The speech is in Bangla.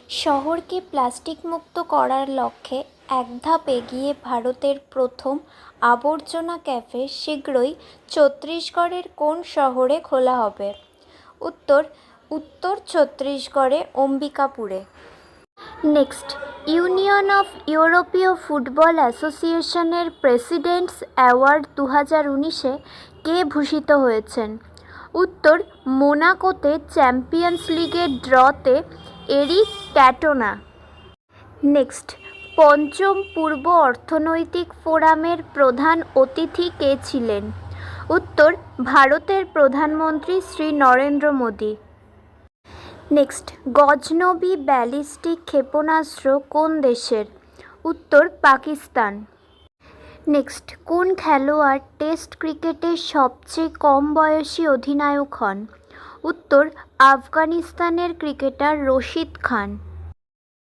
শহরকে প্লাস্টিক মুক্ত করার লক্ষ্যে এক ধাপ এগিয়ে ভারতের প্রথম আবর্জনা ক্যাফে শীঘ্রই ছত্তিশগড়ের কোন শহরে খোলা হবে? উত্তর উত্তর ছত্তিশগড়ে অম্বিকাপুরে। নেক্সট, ইউনিয়ন অফ ইউরোপীয় ফুটবল অ্যাসোসিয়েশনের প্রেসিডেন্টস অ্যাওয়ার্ড 2019-এ কে ভূষিত হয়েছেন? উত্তর মোনাকোতে চ্যাম্পিয়ন্স লিগের ড্রতে এরিক ক্যাটোনা। নেক্সট, পঞ্চম পূর্ব অর্থনৈতিক ফোরামের প্রধান অতিথি কে ছিলেন? উত্তর ভারতের প্রধানমন্ত্রী শ্রী নরেন্দ্র মোদী। নেক্সট, গজনবি ব্যালিস্টিক ক্ষেপণাস্ত্র কোন দেশের? উত্তর পাকিস্তান। নেক্সট, কোন খেলোয়াড় টেস্ট ক্রিকেটের সবচেয়ে কম বয়সী অধিনায়ক হন? উত্তর আফগানিস্তানের ক্রিকেটার রশিদ খান।